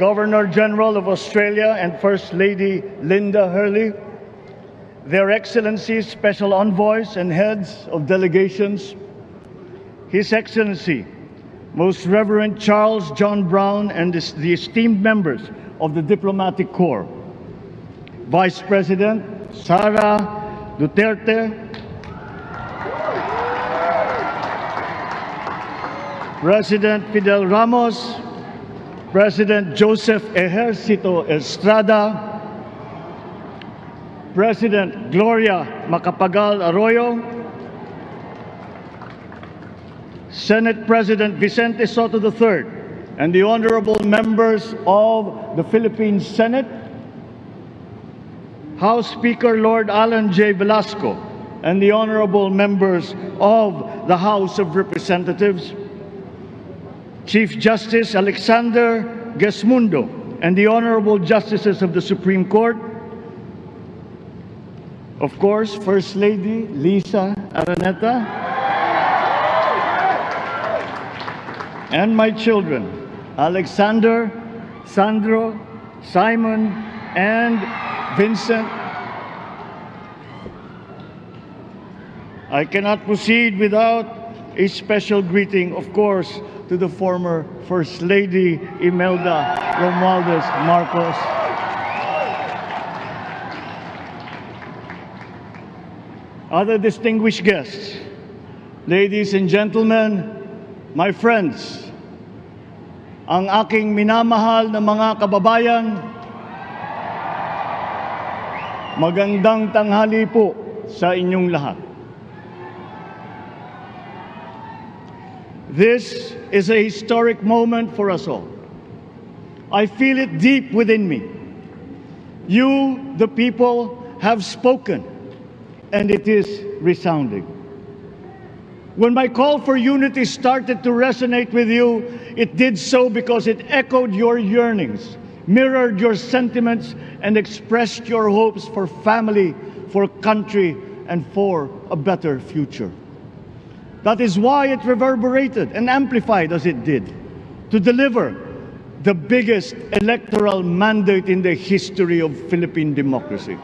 Governor General of Australia and First Lady Linda Hurley, Their Excellencies, Special Envoys and Heads of Delegations, His Excellency, Most Reverend Charles John Brown and the esteemed members of the Diplomatic Corps, Vice President Sara Duterte, President Fidel Ramos, President Joseph Ejercito Estrada, President Gloria Macapagal Arroyo, Senate President Vicente Soto III, and the honorable members of the Philippine Senate, House Speaker Lord Alan J. Velasco, and the honorable members of the House of Representatives, Chief Justice Alexander Gesmundo, and the honorable justices of the Supreme Court, of course, First Lady Lisa Araneta, and my children, Alexander, Sandro, Simon, and Vincent. I cannot proceed without a special greeting, of course, to the former First Lady Imelda Romualdez Marcos, other distinguished guests, ladies and gentlemen, my friends, ang aking minamahal na mga kababayan, magandang tanghali po sa inyong lahat. This is a historic moment for us all. I feel it deep within me. You, the people, have spoken, and it is resounding. When my call for unity started to resonate with you, it did so because it echoed your yearnings, mirrored your sentiments, and expressed your hopes for family, for country, and for a better future. That is why it reverberated and amplified as it did, to deliver the biggest electoral mandate in the history of Philippine democracy.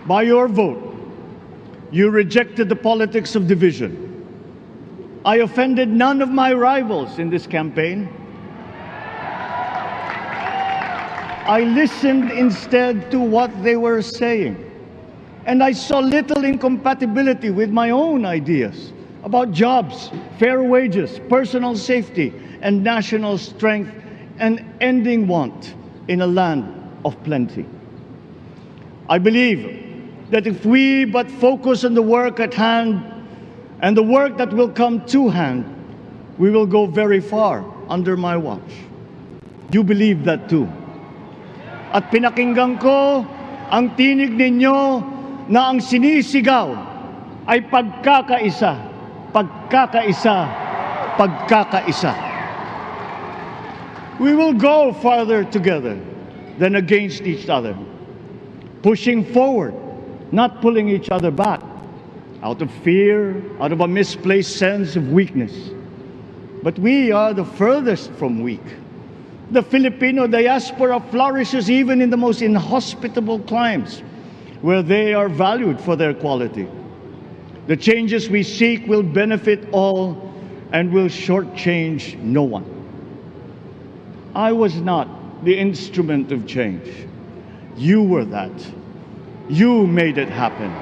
By your vote, you rejected the politics of division. I offended none of my rivals in this campaign. I listened instead to what they were saying. And I saw little incompatibility with my own ideas about jobs, fair wages, personal safety, and national strength, and ending want in a land of plenty. I believe that if we but focus on the work at hand and the work that will come to hand, we will go very far under my watch. You believe that too. At pinakinggan ko ang tinig ninyo na ang sinisigaw ay pagkakaisa, pagkakaisa, pagkakaisa. We will go farther together than against each other, pushing forward, not pulling each other back, out of fear, out of a misplaced sense of weakness. But we are the furthest from weak. The Filipino diaspora flourishes even in the most inhospitable climes, where they are valued for their quality. The changes we seek will benefit all and will shortchange no one. I was not the instrument of change. You were that. You made it happen.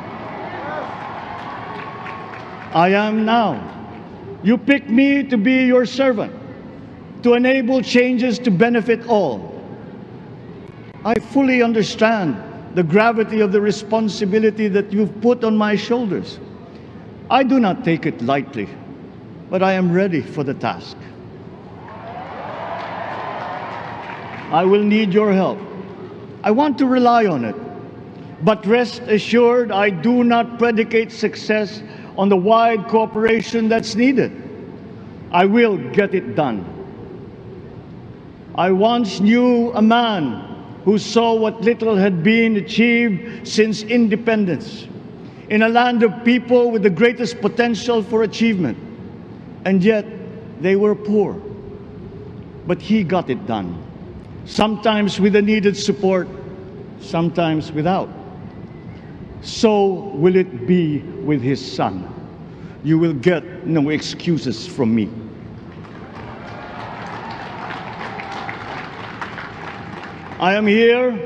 I am now. You picked me to be your servant, to enable changes to benefit all. I fully understand the gravity of the responsibility that you've put on my shoulders. I do not take it lightly, but I am ready for the task. I will need your help. I want to rely on it. But rest assured, I do not predicate success on the wide cooperation that's needed. I will get it done. I once knew a man who saw what little had been achieved since independence, in a land of people with the greatest potential for achievement. And yet, They were poor, but he got it done. Sometimes with the needed support, sometimes without. So will it be with his son. You will get no excuses from me. I am here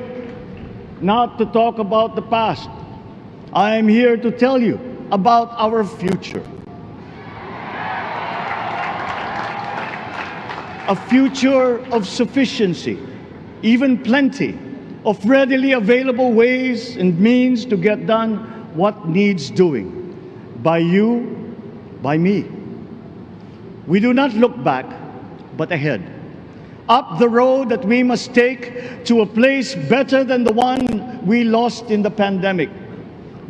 not to talk about the past. I am here to tell you about our future. A future of sufficiency, even plenty, of readily available ways and means to get done what needs doing, by you, by me. We do not look back, but ahead, up the road that we must take to a place better than the one we lost in the pandemic.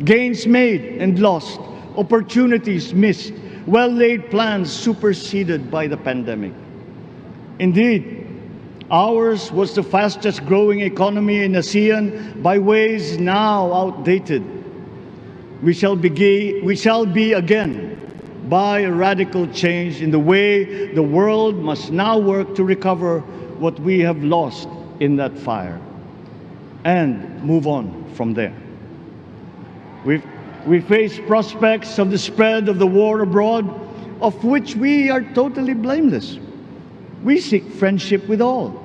Gains made and lost, opportunities missed, well-laid plans superseded by the pandemic. Indeed, ours was the fastest growing economy in ASEAN by ways now outdated. We shall be again by a radical change in the way the world must now work to recover what we have lost in that fire and move on from there. We face prospects of the spread of the war abroad, of which we are totally blameless. We seek friendship with all.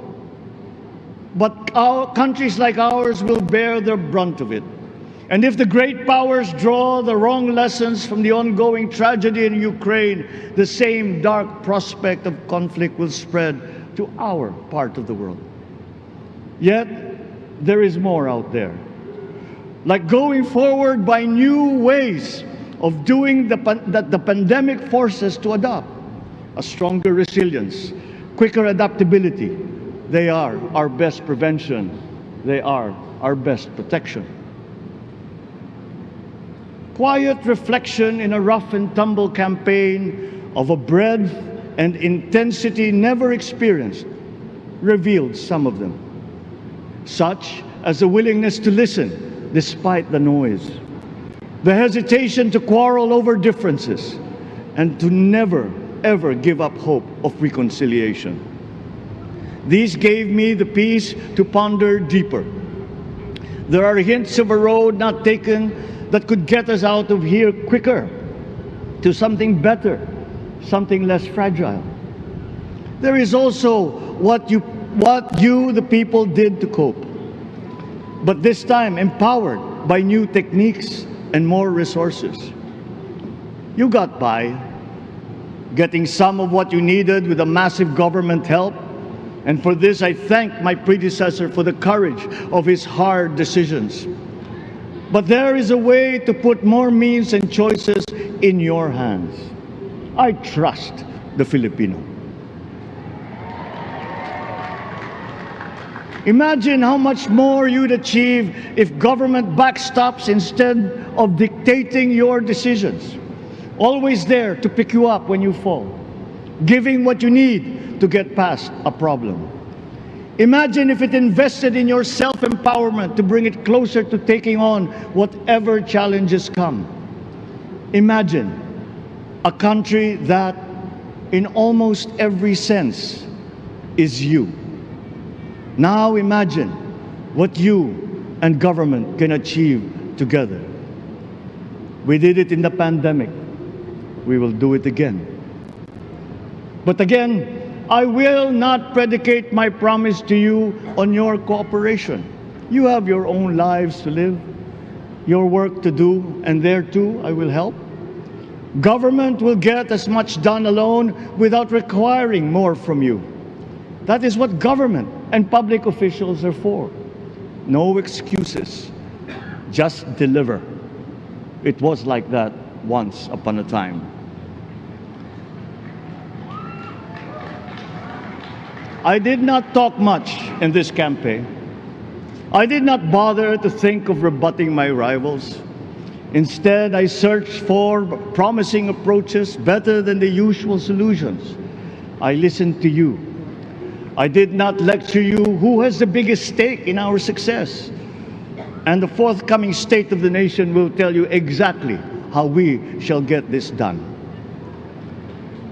But countries like ours will bear the brunt of it. And if the great powers draw the wrong lessons from the ongoing tragedy in Ukraine, the same dark prospect of conflict will spread to our part of the world. Yet, there is more out there. Like going forward by new ways of doing that the pandemic forces to adopt. A stronger resilience, quicker adaptability. They are our best prevention. They are our best protection. Quiet reflection in a rough and tumble campaign of a breadth and intensity never experienced revealed some of them, such as the willingness to listen despite the noise, the hesitation to quarrel over differences, and to never, ever give up hope of reconciliation. These gave me the peace to ponder deeper. There are hints of a road not taken that could get us out of here quicker, to something better, something less fragile. There is also what you, the people, did to cope, but this time empowered by new techniques and more resources. You got by, getting some of what you needed with a massive government help, and for this I thank my predecessor for the courage of his hard decisions. But there is a way to put more means and choices in your hands. I trust the Filipino. Imagine how much more you'd achieve if government backstops instead of dictating your decisions. Always there to pick you up when you fall, giving what you need to get past a problem. Imagine if it invested in your self-empowerment to bring it closer to taking on whatever challenges come. Imagine a country that, in almost every sense, is you. Now imagine what you and government can achieve together. We did it in the pandemic. We will do it again. But again, I will not predicate my promise to you on your cooperation. You have your own lives to live, your work to do, and there too I will help. Government will get as much done alone without requiring more from you. That is what government and public officials are for. No excuses, just deliver. It was like that once upon a time. I did not talk much in this campaign. I did not bother to think of rebutting my rivals. Instead, I searched for promising approaches better than the usual solutions. I listened to you. I did not lecture you who has the biggest stake in our success. And the forthcoming State of the Nation will tell you exactly how we shall get this done.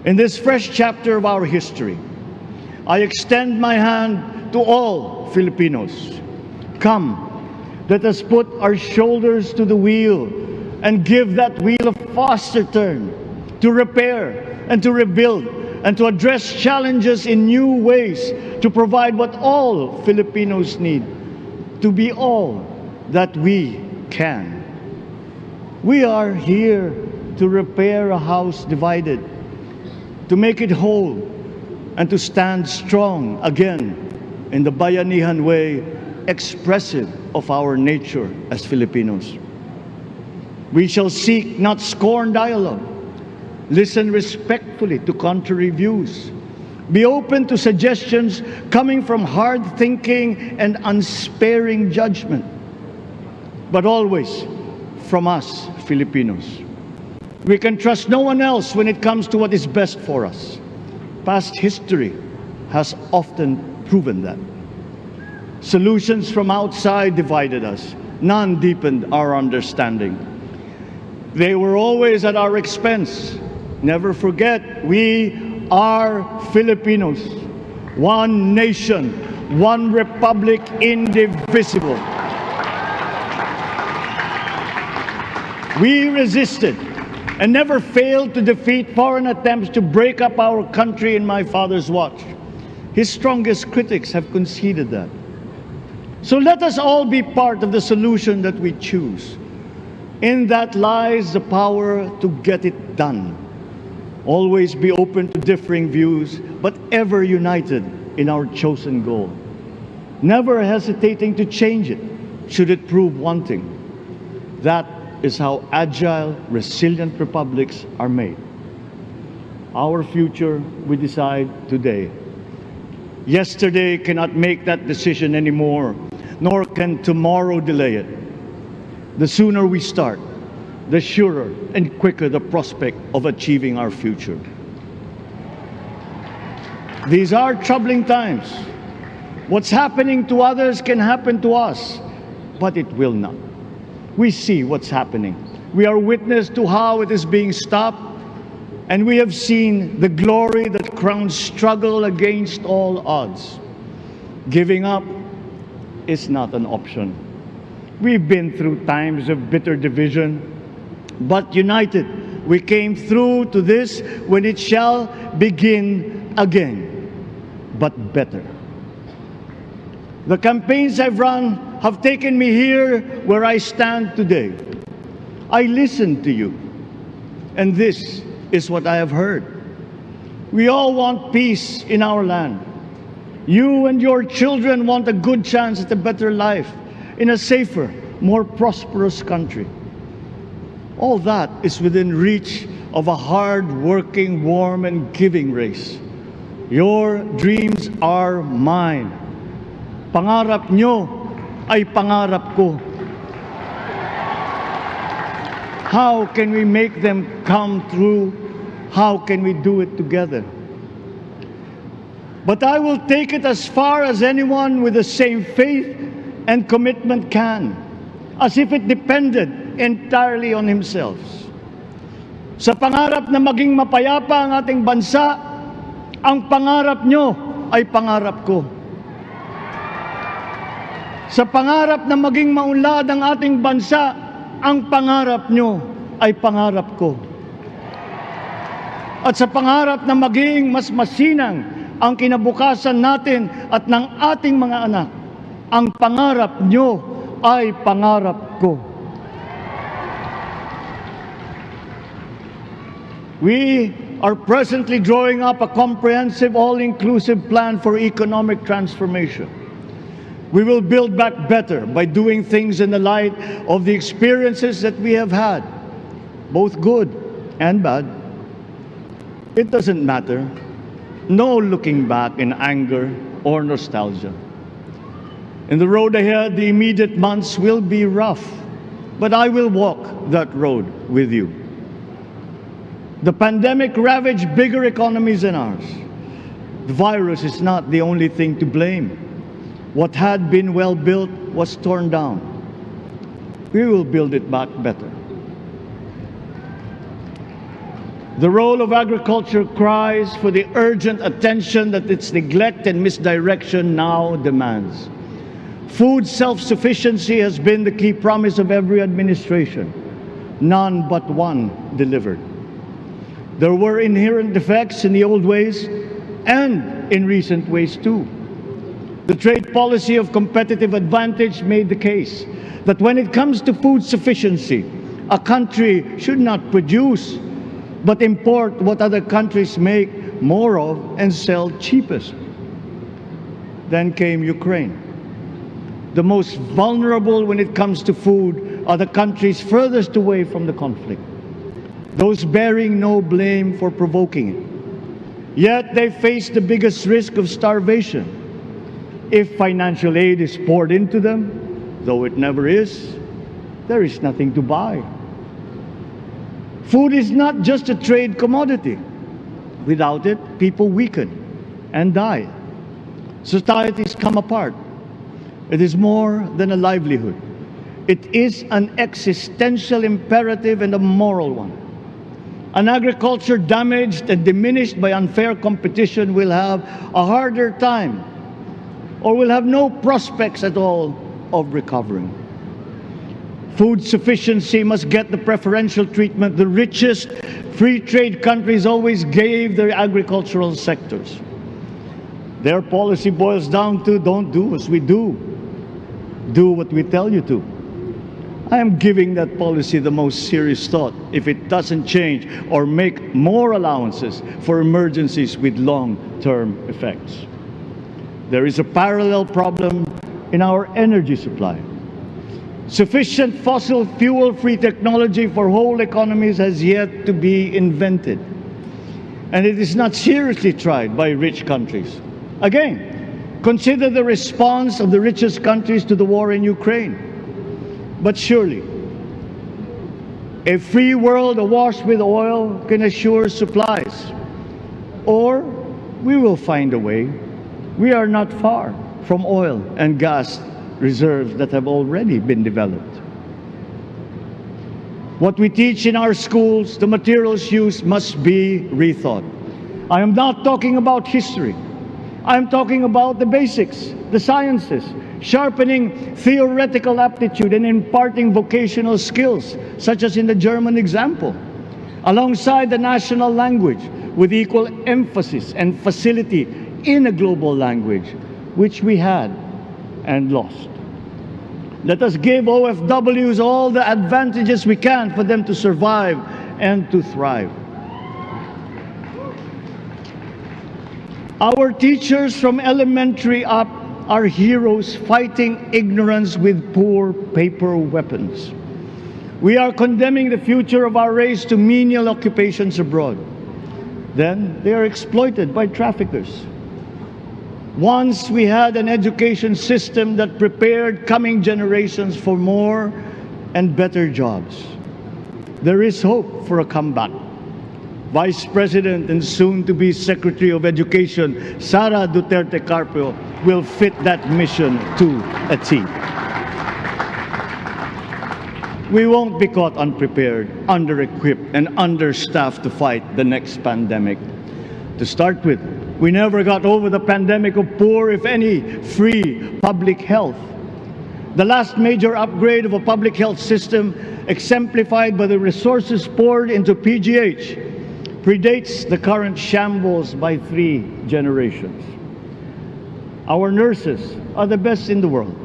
In this fresh chapter of our history, I extend my hand to all Filipinos. Come, let us put our shoulders to the wheel and give that wheel a faster turn to repair and to rebuild and to address challenges in new ways, to provide what all Filipinos need, to be all that we can. We are here to repair a house divided, to make it whole, and to stand strong again in the Bayanihan way, expressive of our nature as Filipinos. We shall seek, not scorn, dialogue. Listen respectfully to contrary views. Be open to suggestions coming from hard thinking and unsparing judgment. But always from us, Filipinos. We can trust no one else when it comes to what is best for us. Past history has often proven that. Solutions from outside divided us. None deepened our understanding. They were always at our expense. Never forget, we are Filipinos. One nation, one republic, indivisible. We resisted and never failed to defeat foreign attempts to break up our country in my father's watch. His strongest critics have conceded that. So let us all be part of the solution that we choose. In that lies the power to get it done. Always be open to differing views, but ever united in our chosen goal. Never hesitating to change it, should it prove wanting. That is how agile, resilient republics are made. Our future we decide today. Yesterday cannot make that decision anymore, nor can tomorrow delay it. The sooner we start, the surer and quicker the prospect of achieving our future. These are troubling times. What's happening to others can happen to us, but it will not. We see what's happening. We are witness to how it is being stopped, and we have seen the glory that crowns struggle against all odds. Giving up is not an option. We've been through times of bitter division, but united, we came through to this when it shall begin again, but better. The campaigns I've run have taken me here where I stand today. I listened to you, and this is what I have heard. We all want peace in our land. You and your children want a good chance at a better life in a safer, more prosperous country. All that is within reach of a hard-working, warm, and giving race. Your dreams are mine. Pangarap nyo ay pangarap ko. How can we make them come true? How can we do it together? But I will take it as far as anyone with the same faith and commitment can, as if it depended entirely on himself. Sa pangarap na maging mapayapa ang ating bansa, ang pangarap nyo ay pangarap ko. Sa pangarap na maging maunlad ang ating bansa, ang pangarap nyo ay pangarap ko. At sa pangarap na maging mas masinang ang kinabukasan natin at ng ating mga anak, ang pangarap nyo ay pangarap ko. We are presently drawing up a comprehensive, all-inclusive plan for economic transformation. We will build back better by doing things in the light of the experiences that we have had, both good and bad. It doesn't matter. No looking back in anger or nostalgia. In the road ahead, the immediate months will be rough, but I will walk that road with you. The pandemic ravaged bigger economies than ours. The virus is not the only thing to blame. What had been well built was torn down. We will build it back better. The role of agriculture cries for the urgent attention that its neglect and misdirection now demands. Food self-sufficiency has been the key promise of every administration. None but one delivered. There were inherent defects in the old ways and in recent ways too. The trade policy of competitive advantage made the case that when it comes to food sufficiency, a country should not produce but import what other countries make more of and sell cheapest. Then came Ukraine. The most vulnerable when it comes to food are the countries furthest away from the conflict, those bearing no blame for provoking it. Yet they face the biggest risk of starvation. If financial aid is poured into them, though it never is, there is nothing to buy. Food is not just a trade commodity. Without it, people weaken and die. Societies come apart. It is more than a livelihood. It is an existential imperative and a moral one. An agriculture damaged and diminished by unfair competition will have a harder time or will have no prospects at all of recovering. Food sufficiency must get the preferential treatment the richest free trade countries always gave their agricultural sectors. Their policy boils down to don't do as we do. Do what we tell you to. I am giving that policy the most serious thought if it doesn't change or make more allowances for emergencies with long-term effects. There is a parallel problem in our energy supply. Sufficient fossil fuel-free technology for whole economies has yet to be invented. And it is not seriously tried by rich countries. Again, consider the response of the richest countries to the war in Ukraine. But surely, a free world awash with oil can assure supplies. Or we will find a way. We are not far from oil and gas reserves that have already been developed. What we teach in our schools, the materials used must be rethought. I am not talking about history. I am talking about the basics, the sciences, sharpening theoretical aptitude and imparting vocational skills, such as in the German example, alongside the national language with equal emphasis and facility in a global language, which we had and lost. Let us give OFWs all the advantages we can for them to survive and to thrive. Our teachers from elementary up are heroes fighting ignorance with poor paper weapons. We are condemning the future of our race to menial occupations abroad. Then they are exploited by traffickers. Once we had an education system that prepared coming generations for more and better jobs. There is hope for a comeback. Vice President and soon-to-be Secretary of Education, Sara Duterte Carpio, will fit that mission to a T. We won't be caught unprepared, under-equipped, and understaffed to fight the next pandemic. To start with, we never got over the pandemic of poor, if any, free public health. The last major upgrade of a public health system, exemplified by the resources poured into PGH, predates the current shambles by 3 generations. Our nurses are the best in the world.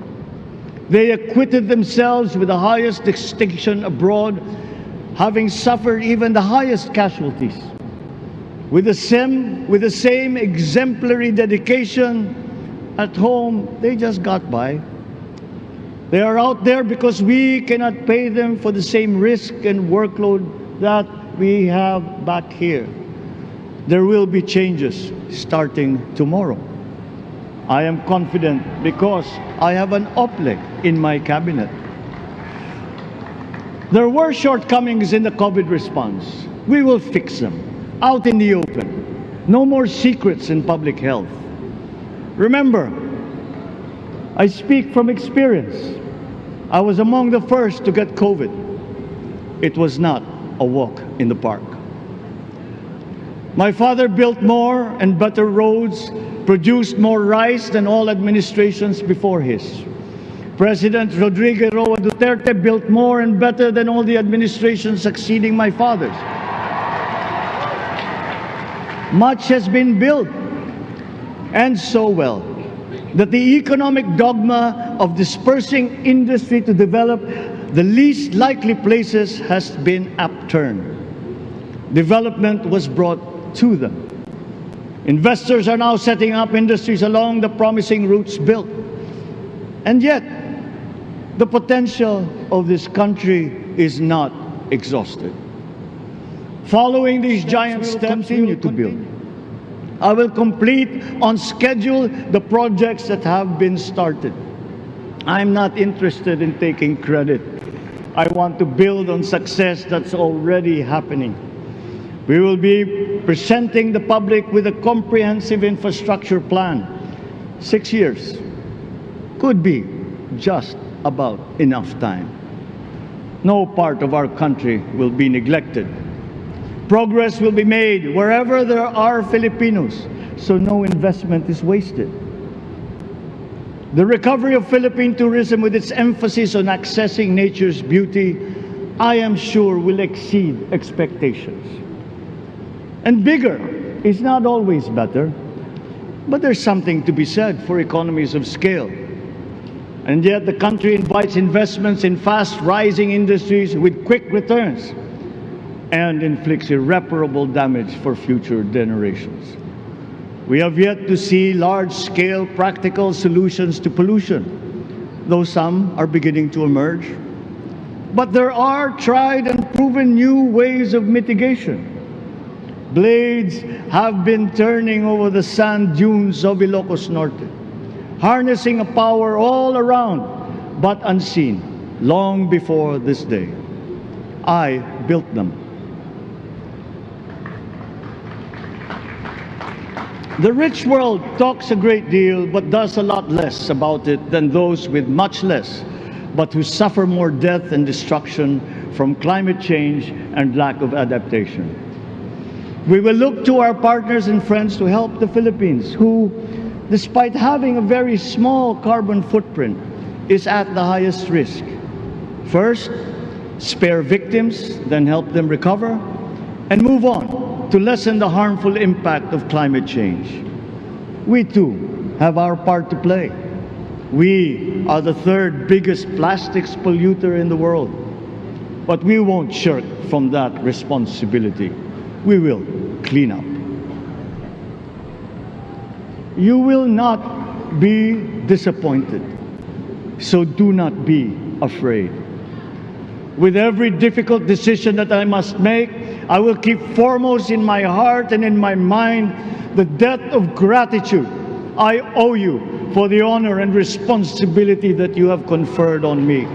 They acquitted themselves with the highest distinction abroad, having suffered even the highest casualties. With the same exemplary dedication, at home, they just got by. They are out there because we cannot pay them for the same risk and workload that we have back here. There will be changes starting tomorrow. I am confident because I have an OPLEC in my cabinet. There were shortcomings in the COVID response. We will fix them. Out in the open. No more secrets in public health. Remember, I speak from experience. I was among the first to get COVID. It was not a walk in the park. My father built more and better roads, produced more rice than all administrations before his. President Rodrigo Roa Duterte built more and better than all the administrations succeeding my father's. Much has been built, and so well, that the economic dogma of dispersing industry to develop the least likely places has been upturned. Development was brought to them. Investors are now setting up industries along the promising routes built. And yet, the potential of this country is not exhausted. Following these giant steps, continue to build. I will complete on schedule the projects that have been started. I'm not interested in taking credit. I want to build on success that's already happening. We will be presenting the public with a comprehensive infrastructure plan. 6 years could be just about enough time. No part of our country will be neglected. Progress will be made wherever there are Filipinos, so no investment is wasted. The recovery of Philippine tourism, with its emphasis on accessing nature's beauty, I am sure will exceed expectations. And bigger is not always better, but there's something to be said for economies of scale. And yet the country invites investments in fast-rising industries with quick returns, and inflicts irreparable damage for future generations. We have yet to see large-scale practical solutions to pollution, though some are beginning to emerge. But there are tried and proven new ways of mitigation. Blades have been turning over the sand dunes of Ilocos Norte, harnessing a power all around but unseen long before this day. I built them. The rich world talks a great deal but does a lot less about it than those with much less, but who suffer more death and destruction from climate change and lack of adaptation. We will look to our partners and friends to help the Philippines, who, despite having a very small carbon footprint, is at the highest risk. First, spare victims, then help them recover, and move on to lessen the harmful impact of climate change. We too have our part to play. We are the third biggest plastics polluter in the world, but we won't shirk from that responsibility. We will clean up. You will not be disappointed, so do not be afraid. With every difficult decision that I must make, I will keep foremost in my heart and in my mind the debt of gratitude I owe you for the honor and responsibility that you have conferred on me.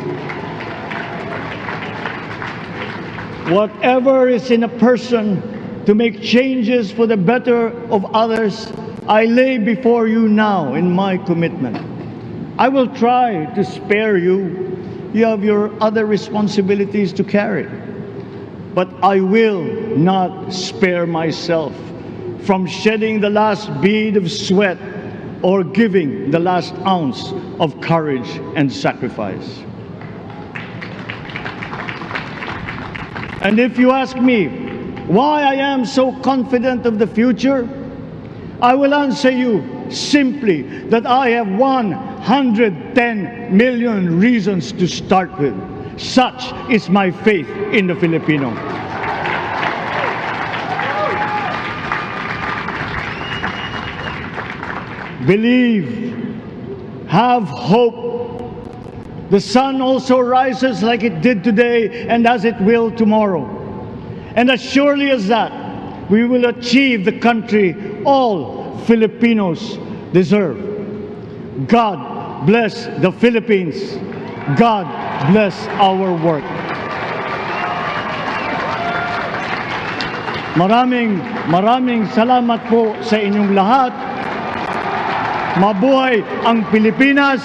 Whatever is in a person to make changes for the better of others, I lay before you now in my commitment. I will try to spare you. You have your other responsibilities to carry. But I will not spare myself from shedding the last bead of sweat or giving the last ounce of courage and sacrifice. And if you ask me why I am so confident of the future, I will answer you simply that I have 110 million reasons to start with. Such is my faith in the Filipino. Believe, have hope. The sun also rises like it did today and as it will tomorrow. And as surely as that, we will achieve the country all Filipinos deserve. God bless the Philippines. God bless our work. Maraming salamat po sa inyong lahat. Mabuhay ang Pilipinas.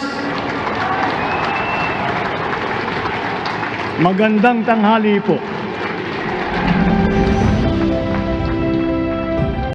Magandang tanghali po.